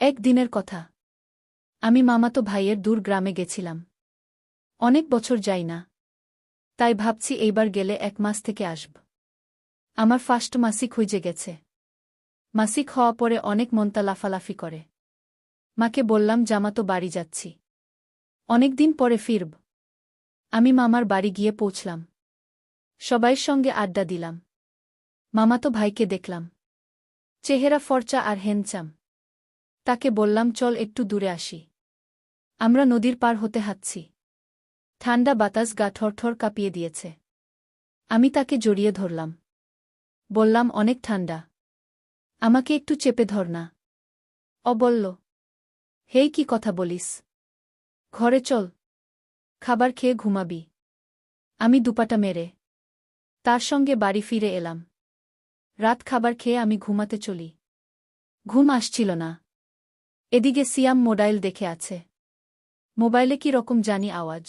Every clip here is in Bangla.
এক দিনের কথা। আমি মামাতো ভাইয়ের দূর গ্রামে গেছিলাম। অনেক বছর যাই না, তাই ভাবছি এইবার গেলে 1 মাস থেকে আসব। আমার ফার্স্ট মাসিক হইজে গেছে। মাসিক হওয়া পরে অনেক মনটা লাফালাফি করে। মাকে বললাম জামাতো বাড়ি যাচ্ছি, অনেকদিন পরে ফিরব। আমি মামার বাড়ি গিয়ে পৌঁছলাম। সবাইর সঙ্গে আড্ডা দিলাম। মামাতো ভাইকে দেখলাম, চেহারা ফর্চা আর হ্যান্ডসাম। তাকে বললাম চল একটু দূরে আসি। আমরা নদীর পার হতে হাঁটছি। ঠান্ডা বাতাস গা ঠরঠর কাঁপিয়ে দিয়েছে। আমি তাকে জড়িয়ে ধরলাম। বললাম অনেক ঠান্ডা, আমাকে একটু চেপে ধর না। ও বলল, হেই কি কথা বলিস, ঘরে চল, খাবার খেয়ে ঘুমাবি। আমি দুপাটা মেরে তার সঙ্গে বাড়ি ফিরে এলাম। রাত খাবার খেয়ে আমি ঘুমাতে চলি। ঘুম আসছিল না। এদিকে সিয়াম মোবাইল দেখে আছে। মোবাইলে কি রকম জানি আওয়াজ।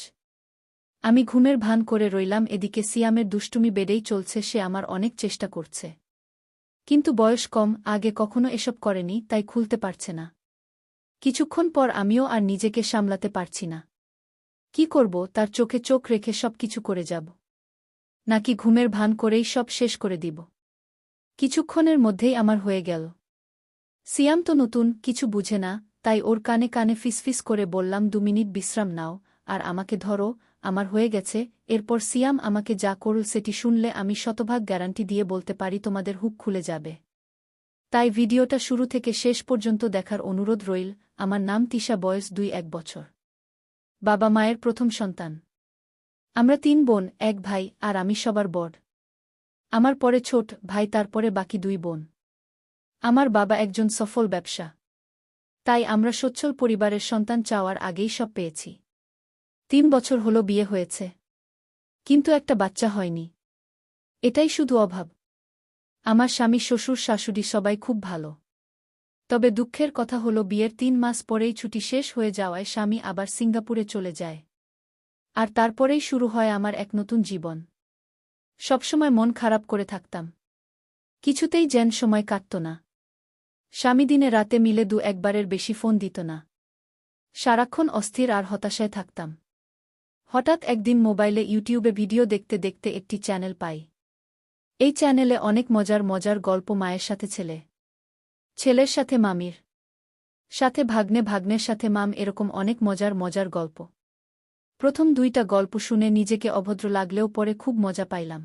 আমি ঘুমের ভান করে রইলাম, এদিকে সিয়ামের দুষ্টুমি বেড়েই চলছে। সে আমার অনেক চেষ্টা করছে, কিন্তু বয়স কম, আগে কখনো এসব করেনি, তাই খুলতে পারছে না। কিছুক্ষণ পর আমিও আর নিজেকে সামলাতে পারছি না। কি করব, তার চোখে চোখ রেখে সব কিছু করে যাব, নাকি ঘুমের ভান করেই সব শেষ করে দিব? কিছুক্ষণের মধ্যেই আমার হয়ে গেল। সিয়াম তো নতুন, কিছু বুঝে না, তাই ওর কানে কানে ফিসফিস করে বললাম 2 মিনিট বিশ্রাম নাও, আর আমাকে ধরো, আমার হয়ে গেছে। এরপর সিয়াম আমাকে যা করল সেটি শুনলে আমি শতভাগ গ্যারান্টি দিয়ে বলতে পারি তোমাদের হুক খুলে যাবে। তাই ভিডিওটা শুরু থেকে শেষ পর্যন্ত দেখার অনুরোধ রইল। আমার নাম তিশা, বয়স 2-1 বছর। বাবা মায়ের প্রথম সন্তান। আমরা 3 বোন, 1 ভাই, আর আমি সবার বড়। আমার পরে ছোট ভাই, তারপরে বাকি 2 বোন। আমার বাবা একজন সফল ব্যবসা, তাই আমরা সচ্ছল পরিবারের সন্তান চাওয়ার আগেই সব পেয়েছি। 3 বছর হলো বিয়ে হয়েছে, কিন্তু একটা বাচ্চা হয়নি। এটাই শুধু অভাব। আমার স্বামী, শ্বশুর, শাশুড়ি সবাই খুব ভালো। তবে দুঃখের কথা হলো বিয়ের 3 মাস পরেই ছুটি শেষ হয়ে যাওয়ায় স্বামী আবার সিঙ্গাপুরে চলে যায়। আর তারপরেই শুরু হয় আমার এক নতুন জীবন। সবসময় মন খারাপ করে থাকতাম, কিছুতেই যেন সময় কাটত না। স্বামী দিনে রাতে মিলে 2-1বারের বেশি ফোন দিত না। সারাক্ষণ অস্থির আর হতাশায় থাকতাম। হঠাৎ একদিন মোবাইলে ইউটিউবে ভিডিও দেখতে দেখতে একটি চ্যানেল পাই। এই চ্যানেলে অনেক মজার মজার গল্প, মায়ের সাথে ছেলে, ছেলের সাথে মামির সাথে ভাগ্নে, ভাগ্নের সাথে মাম, এরকম অনেক মজার মজার গল্প। প্রথম 2টা গল্প শুনে নিজেকে অভদ্র লাগলেও পরে খুব মজা পাইলাম।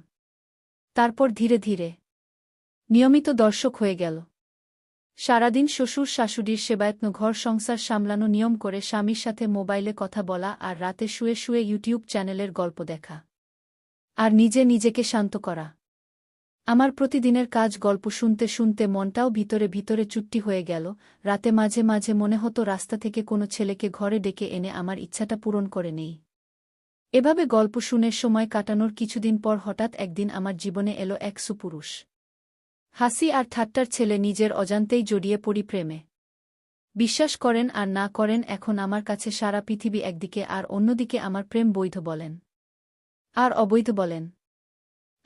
তারপর ধীরে ধীরে নিয়মিত দর্শক হয়ে গেল। সারাদিন শ্বশুর শাশুড়ির সেবায়ত্ন, ঘর সংসার সামলানো, নিয়ম করে স্বামীর সাথে মোবাইলে কথা বলা, আর রাতে শুয়ে শুয়ে ইউটিউব চ্যানেলের গল্প দেখা, আর নিজে নিজেকে শান্ত করা। আমার প্রতিদিনের কাজ, গল্প শুনতে শুনতে মনটাও ভিতরে ভিতরে চুট্টি হয়ে গেল। রাতে মাঝে মাঝে মনে হতো রাস্তা থেকে কোনো ছেলেকে ঘরে ডেকে এনে আমার ইচ্ছাটা পূরণ করে নেই। এভাবে গল্প শুনে সময় কাটানোর কিছুদিন পর হঠাৎ একদিন আমার জীবনে এলো এক সুপুরুষ। হাসি আর ঠাট্টার ছেলে, নিজের অজান্তেই জড়িয়ে পড়ি প্রেমে। বিশ্বাস করেন আর না করেন, এখন আমার কাছে সারা পৃথিবী একদিকে, আর অন্যদিকে আমার প্রেম বৈধ বলেন আর অবৈধ বলেন।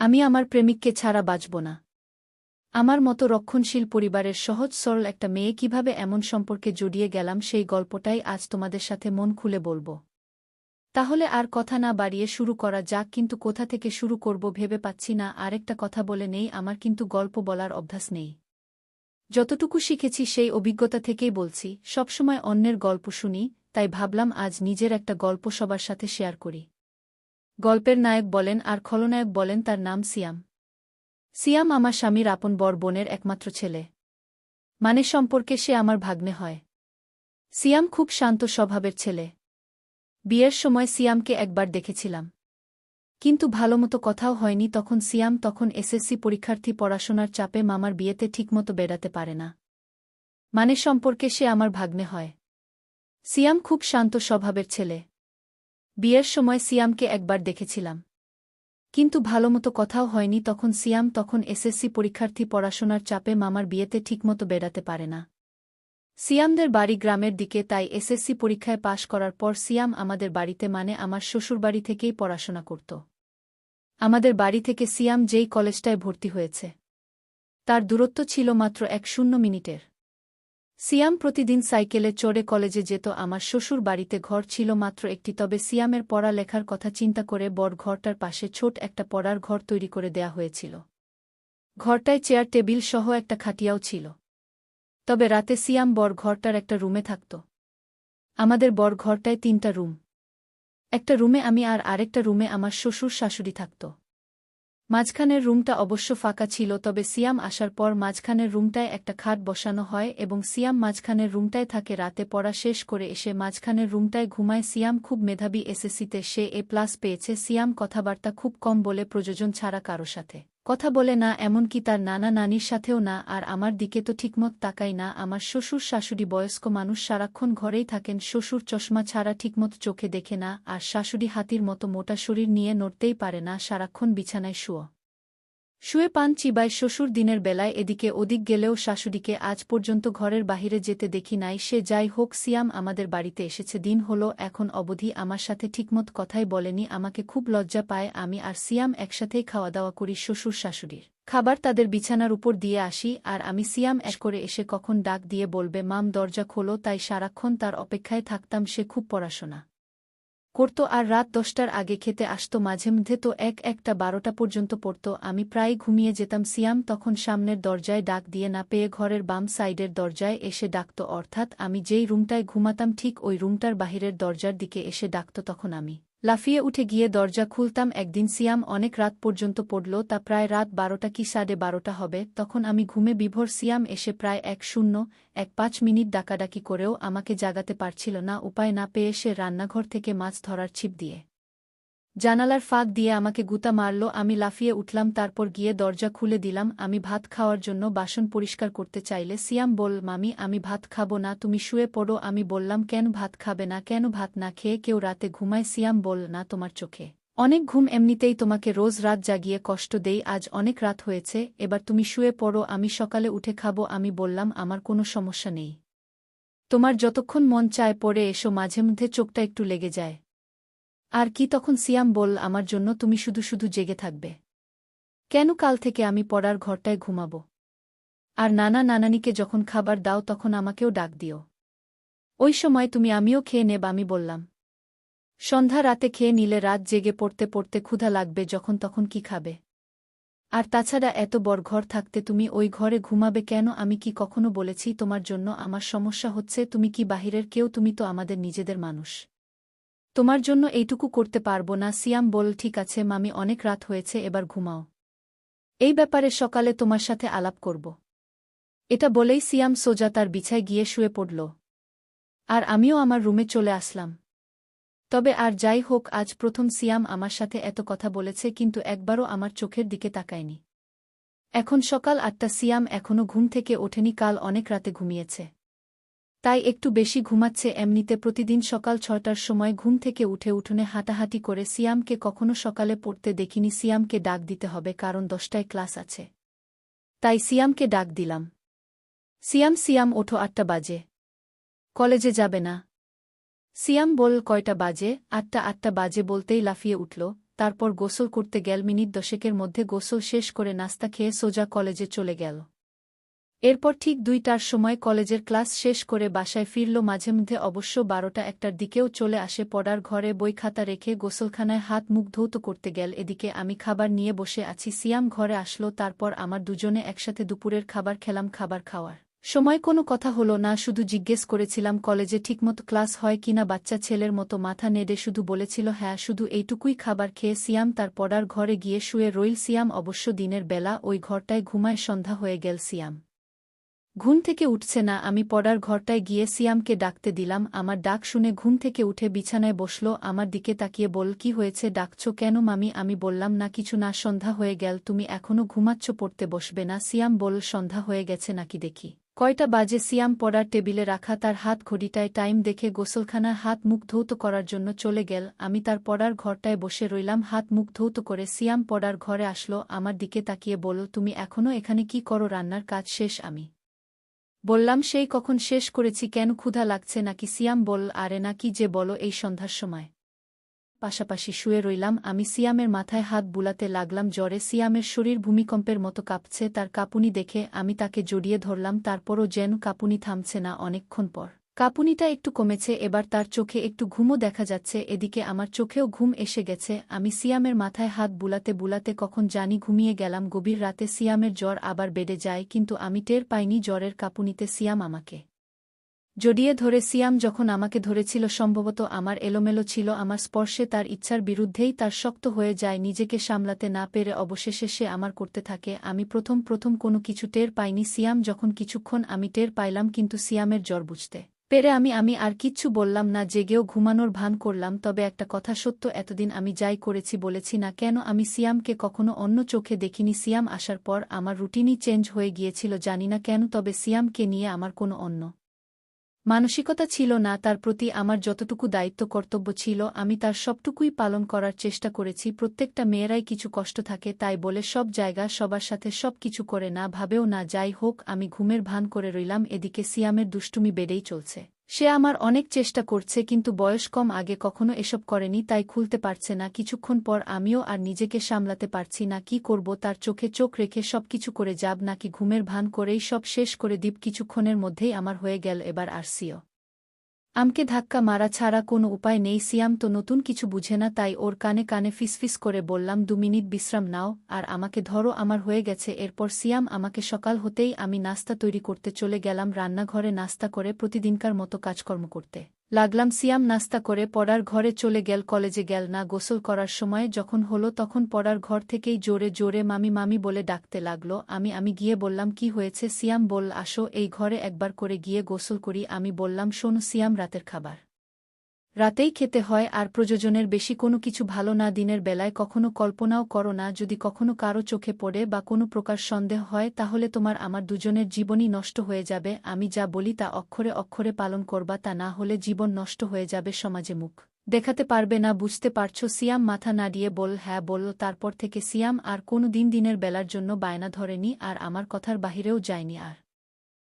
আমি আমার প্রেমিককে ছাড়া বাঁচব না। আমার মতো রক্ষণশীল পরিবারের সহজ সরল একটা মেয়ে কিভাবে এমন সম্পর্কে জড়িয়ে গেলাম, সেই গল্পটাই আজ তোমাদের সাথে মন খুলে বলবো। তাহলে আর কথা না বাড়িয়ে শুরু করা যাক। কিন্তু কোথা থেকে শুরু করব ভেবে পাচ্ছি না। আরেকটা কথা বলে নেই, আমার কিন্তু গল্প বলার অভ্যাস নেই। যতটুকু শিখেছি সেই অভিজ্ঞতা থেকেই বলছি। সবসময় অন্যের গল্প শুনি, তাই ভাবলাম আজ নিজের একটা গল্প সবার সাথে শেয়ার করি। গল্পের নায়ক বলেন আর খলনায়ক বলেন, তার নাম সিয়াম। সিয়াম আমার স্বামীর আপন বড় বোনের একমাত্র ছেলে, মানে সম্পর্কে সে আমার ভাগ্নে হয়। সিয়াম খুব শান্ত স্বভাবের ছেলে। বিয়ের সময় সিয়ামকে একবার দেখেছিলাম, কিন্তু ভালোমতো কথাও হয়নি। সিয়াম তখন এসএসসি পরীক্ষার্থী, পড়াশোনার চাপে মামার বিয়েতে ঠিকমতো বেড়াতে পারে না। মানে সম্পর্কে সে আমার ভাগ্নে হয়। সিয়াম খুব শান্ত স্বভাবের ছেলে। বিয়ের সময় সিয়ামকে একবার দেখেছিলাম, কিন্তু ভালোমতো কথাও হয়নি। সিয়াম তখন এসএসসি পরীক্ষার্থী, পড়াশোনার চাপে মামার বিয়েতে ঠিকমতো বেড়াতে পারে না। সিয়ামদের বাড়ি গ্রামের দিকে, তাই এসএসসি পরীক্ষায় পাশ করার পর সিয়াম আমাদের বাড়িতে, মানে আমার শ্বশুরবাড়ি থেকেই পড়াশোনা করত। আমাদের বাড়ি থেকে সিয়াম যেই কলেজটায় ভর্তি হয়েছে, তার দূরত্ব ছিল মাত্র 10 মিনিটের। সিয়াম প্রতিদিন সাইকেলে চড়ে কলেজে যেত। আমার শ্বশুর বাড়িতে ঘর ছিল মাত্র একটি, তবে সিয়ামের পড়ালেখার কথা চিন্তা করে বড় ঘরটার পাশে ছোট একটা পড়ার ঘর তৈরি করে দেয়া হয়েছিল। ঘরটায় চেয়ার টেবিল সহ একটা খাটিয়াও ছিল। তবে রাতে সিয়াম বড় ঘরটার একটা রুমে থাকত। আমাদের বড় ঘরটায় 3টা রুম। একটা রুমে আমি আর আরেকটা রুমে আমার শ্বশুর শাশুড়ি থাকত। মাঝখানের রুমটা অবশ্য ফাঁকা ছিল, তবে সিয়াম আসার পর মাঝখানের রুমটায় একটা খাট বসানো হয় এবং সিয়াম মাঝখানের রুমটায় থাকে। রাতে পড়া শেষ করে এসে মাঝখানের রুমটায় ঘুমায়। সিয়াম খুব মেধাবী, এসএসসিতে সে A+ পেয়েছে। সিয়াম কথাবার্তা খুব কম বলে, প্রয়োজন ছাড়া কারো সাথে কথা বলে না, এমনকি তার নানা নানির সাথেও না। আর আমার দিকে তো ঠিকমত তাকাই না। আমার শ্বশুর শাশুড়ি বয়স্ক মানুষ, সারাক্ষণ ঘরেই থাকেন। শ্বশুর চশমা ছাড়া ঠিকমত চোখে দেখে না, আর শাশুড়ি হাতির মতো মোটা শরীর নিয়ে নড়তেই পারে না, সারাক্ষণ বিছানায় শুয়ে পান চিবায়। শ্বশুর দিনের বেলায় এদিকে ওদিক গেলেও শাশুড়িকে আজ পর্যন্ত ঘরের বাহিরে যেতে দেখি নাই। সে যাই হোক, সিয়াম আমাদের বাড়িতে এসেছে দিন হলো, এখন অবধি আমার সাথে ঠিকমত কথাই বলেনি। আমাকে খুব লজ্জা পায়। আমি আর সিয়াম একসাথেই খাওয়া দাওয়া করি। শ্বশুর শাশুড়ির খাবার তাদের বিছানার উপর দিয়ে আসি, আর আমি সিয়াম করে এসে কখন ডাক দিয়ে বলবে মাম দরজা খোলো, তাই সারাক্ষণ তার অপেক্ষায় থাকতাম। সে খুব পড়াশোনা করত আর রাত 10টার আগে খেতে আসত। মাঝেমধ্যে তো 1টা 12টা পর্যন্ত পড়ত। আমি প্রায় ঘুমিয়ে যেতাম। সিয়াম তখন সামনের দরজায় ডাক দিয়ে না পেয়ে ঘরের বাম সাইডের দরজায় এসে ডাকত, অর্থাৎ আমি যেই রুমটায় ঘুমাতাম ঠিক ওই রুমটার বাহিরের দরজার দিকে এসে ডাকত। তখন আমি লাফিয়ে উঠে গিয়ে দরজা খুলতাম। একদিন সিয়াম অনেক রাত পর্যন্ত পড়ল, তা প্রায় রাত 12টা কি 12:30 হবে। তখন আমি ঘুমে বিভোর। সিয়াম এসে প্রায় 1:05 মিনিট ডাকাডাকি করেও আমাকে জাগাতে পারছিল না। উপায় না পেয়ে সে রান্নাঘর থেকে মাছ ধরার ছিপ দিয়ে জানালার ফাঁক দিয়ে আমাকে গুতা মারল। আমি লাফিয়ে উঠলাম, তারপর গিয়ে দরজা খুলে দিলাম। আমি ভাত খাওয়ার জন্য বাসন পরিষ্কার করতে চাইলে সিয়াম বল মামি আমি ভাত খাবো না, তুমি শুয়ে পড়ো। আমি বললাম কেন ভাত খাবে না, কেন ভাত না খেয়ে কেউ রাতে ঘুমায়? সিয়াম বল না, তোমার চোখে অনেক ঘুম, এমনিতেই তোমাকে রোজ রাত জাগিয়ে কষ্ট দেই, আজ অনেক রাত হয়েছে, এবার তুমি শুয়ে পড়ো, আমি সকালে উঠে খাবো। আমি বললাম আমার কোনো সমস্যা নেই, তোমার যতক্ষণ মন চায় পড়ে এসো, মাঝেমধ্যে চোখটা একটু লেগে যায়। আর কি? তখন সিয়াম বল আমার জন্য তুমি শুধু শুধু জেগে থাকবে কেন? কাল থেকে আমি পড়ার ঘরটায় ঘুমাব। আর নানা নানানিকে যখন খাবার দাও তখন আমাকেও ডাক দিও, ওই সময় তুমি আমিও খেয়ে নেব। আমি বললাম সন্ধ্যা রাতে খেয়ে নিলে রাত জেগে পড়তে পড়তে ক্ষুধা লাগবে যখন তখন কি খাবে? আর তাছাড়া এত বড় ঘর থাকতে তুমি ওই ঘরে ঘুমাবে কেন? আমি কি কখনো বলেছি তোমার জন্য আমার সমস্যা হচ্ছে? তুমি কি বাহিরের কেউ? তুমি তো আমাদের নিজেদের মানুষ, তোমার জন্য এইটুকু করতে পারবো না? সিয়াম বল ঠিক আছে মামি, অনেক রাত হয়েছে, এবার ঘুমাও, এই ব্যাপারে সকালে তোমার সাথে আলাপ করব। এটা বলেই সিয়াম সোজা তার বিছায় গিয়ে শুয়ে পড়ল, আর আমিও আমার রুমে চলে আসলাম। তবে আর যাই হোক, আজ প্রথম সিয়াম আমার সাথে এত কথা বলেছে, কিন্তু একবারও আমার চোখের দিকে তাকায়নি। এখন সকাল 8টা, সিয়াম এখনও ঘুম থেকে ওঠেনি, কাল অনেক রাতে ঘুমিয়েছে, তাই একটু বেশি ঘুমাচ্ছে। এমনিতে প্রতিদিন সকাল 6টার সময় ঘুম থেকে উঠে উঠোনে হাঁটাহাঁটি করে। সিয়ামকে কখনো সকালে পড়তে দেখিনি। সিয়ামকে ডাক দিতে হবে, কারণ 10টায় ক্লাস আছে, তাই সিয়ামকে ডাক দিলাম। সিয়াম সিয়াম ওঠো, 8টা বাজে, কলেজে যাবে না? সিয়াম বল কয়টা বাজে? 8টা। 8টা বাজে বলতেই লাফিয়ে উঠল, তারপর গোসল করতে গেল। মিনিট 10কের মধ্যে গোসল শেষ করে নাস্তা খেয়ে সোজা কলেজে চলে গেল। এরপর ঠিক 2টার সময় কলেজের ক্লাস শেষ করে বাসায় ফিরল। মাঝেমধ্যে অবশ্য 12টা 1টার দিকেও চলে আসে। পড়ার ঘরে বই খাতা রেখে গোসলখানায় হাত মুখ ধৌত করতে গেল। এদিকে আমি খাবার নিয়ে বসে আছি। সিয়াম ঘরে আসলো, তারপর আমার দুজনে একসাথে দুপুরের খাবার খেলাম। খাবার খাওয়ার সময় কোনো কথা হলো না, শুধু জিজ্ঞেস করেছিলাম কলেজে ঠিকমতো ক্লাস হয় কিনা। বাচ্চা ছেলের মতো মাথা নেড়ে শুধু বলেছিল হ্যাঁ। শুধু এইটুকুই। খাবার খেয়ে সিয়াম তার পড়ার ঘরে গিয়ে শুয়ে রইল। সিয়াম অবশ্য দিনের বেলা ওই ঘরটায় ঘুমায়। সন্ধ্যা হয়ে গেল, সিয়াম ঘুম থেকে উঠছে না। আমি পড়ার ঘরটায় গিয়ে সিয়ামকে ডাকতে দিলাম। আমার ডাক শুনে ঘুম থেকে উঠে বিছানায় বসল, আমার দিকে তাকিয়ে বল কি হয়েছে, ডাকছো কেন মামি? আমি বললাম না কিছু না, সন্ধ্যা হয়ে গেল, তুমি এখনো ঘুমাচ্ছ, পড়তে বসবে না? সিয়াম বল সন্ধ্যা হয়ে গেছে নাকি দেখি কয়টা বাজে। সিয়াম পড়ার টেবিলে রাখা তার হাত ঘড়িটায় টাইম দেখে গোসলখানার হাত মুখ ধৌত করার জন্য চলে গেল। আমি তার পড়ার ঘরটায় বসে রইলাম হাত মুখ ধৌত করে। সিয়াম পড়ার ঘরে আসলো, আমার দিকে তাকিয়ে বলল তুমি এখনো এখানে কি করো? রান্নার কাজ শেষ? আমি বললাম সেই কখন শেষ করেছি, কেন ক্ষুধা লাগছে নাকি? সিয়াম বল আরে না, কি যে বলো এই সন্ধ্যার সময়? পাশাপাশি শুয়ে রইলাম। আমি সিয়ামের মাথায় হাত বুলাতে লাগলাম জ্বরে। সিয়ামের শরীর ভূমিকম্পের মতো কাঁপছে। তার কাঁপুনি দেখে আমি তাকে জড়িয়ে ধরলাম। তারপরও যেন কাঁপুনি থামছে না। অনেকক্ষণ পর কাঁপুনিটা একটু কমেছে। এবার তার চোখে একটু ঘুমও দেখা যাচ্ছে। এদিকে আমার চোখেও ঘুম এসে গেছে। আমি সিয়ামের মাথায় হাত বুলাতে বুলাতে কখন জানি ঘুমিয়ে গেলাম। গভীর রাতে সিয়ামের জ্বর আবার বেড়ে যায়, কিন্তু আমি টের পাইনি। জ্বরের কাঁপুনিতে সিয়াম আমাকে জড়িয়ে ধরে। সিয়াম যখন আমাকে ধরেছিল সম্ভবত আমার এলোমেলো ছিল। আমার স্পর্শে তার ইচ্ছার বিরুদ্ধেই তার শক্ত হয়ে যায়। নিজেকে সামলাতে না পেরে অবশেষে সে আমার করতে থাকে। আমি প্রথম কোনো কিছু টের পাইনি। সিয়াম যখন কিছুক্ষণ আমি টের পাইলাম, কিন্তু সিয়ামের জ্বর বুঝতে পেরে আমি আর কিচ্ছু বললাম না। জেগেও ঘুমানোর ভান করলাম। তবে একটা কথা সত্য, এতদিন আমি যাই করেছি বলেছি না কেন, আমি সিয়ামকে কখনো অন্য চোখে দেখিনি। সিয়াম আসার পর আমার রুটিনই চেঞ্জ হয়ে গিয়েছিল, জানি না কেন। তবে সিয়ামকে নিয়ে আমার কোনো অন্য মানসিকতা ছিল না। তার প্রতি আমার যতটুকু দায়িত্ব কর্তব্য ছিল, আমি তার সবটুকুই পালন করার চেষ্টা করেছি। প্রত্যেকটা মেয়েরাই কিছু কষ্ট থাকে, তাই বলে সব জায়গা সবার সাথে সব কিছু করে না ভাবেও না। যাই হোক, আমি ঘুমের ভান করে রইলাম। এদিকে সিয়ামের দুষ্টুমি বেড়েই চলছে। সে আমার অনেক চেষ্টা করছে, কিন্তু বয়স কম, আগে কখনো এসব করেনি, তাই খুলতে পারছে না। কিছুক্ষণ পর আমিও আর নিজেকে সামলাতে পারছি না। কি করব? তার চোখে চোখ রেখে সবকিছু করে যাব, নাকি ঘুমের ভান করেই সব শেষ করে দিব? কিছুক্ষণের মধ্যেই আমার হয়ে গেল এবার আর আমকে ধাক্কা মারা ছাড়া কোনো উপায় নেই। সিয়াম তো নতুন কিছু বুঝে না, তাই ওর কানে কানে ফিসফিস করে বললাম, 2 মিনিট বিশ্রাম নাও আর আমাকে ধরো, আমার হয়ে গেছে। এরপর সিয়াম আমাকে সকাল হতেই আমি নাস্তা তৈরি করতে চলে গেলাম রান্নাঘরে। নাস্তা করে প্রতিদিনকার মতো কাজকর্ম করতে লাগলাম। সিয়াম নাস্তা করে পড়ার ঘরে চলে গেল, কলেজে গেল না। গোসল করার সময় যখন হলো, তখন পড়ার ঘর থেকেই জোরে জোরে মামি মামি বলে ডাকতে লাগলো। আমি গিয়ে বললাম, কি হয়েছে? সিয়াম বলল, আসো এই ঘরে একবার করে গিয়ে গোসল করি। আমি বললাম, শোনো সিয়াম, রাতের খাবার রাতেই খেতে হয়, আর প্রয়োজনের বেশি কোনো কিছু ভালো না। দিনের বেলায় কখনো কল্পনাও করো না। যদি কখনো কারো চোখে পড়ে বা কোনো প্রকার সন্দেহ হয়, তাহলে তোমার আমার দুজনের জীবনই নষ্ট হয়ে যাবে। আমি যা বলি তা অক্ষরে অক্ষরে পালন করবা, তা না হলে জীবন নষ্ট হয়ে যাবে, সমাজে মুখ দেখাতে পারবে না, বুঝতে পারছো? সিয়াম মাথা নাড়িয়ে বলল, হ্যাঁ বলল। তারপর থেকে সিয়াম আর কোনো দিনের বেলার জন্য বায়না ধরেনি, আর আমার কথার বাহিরেও যায়নি। আর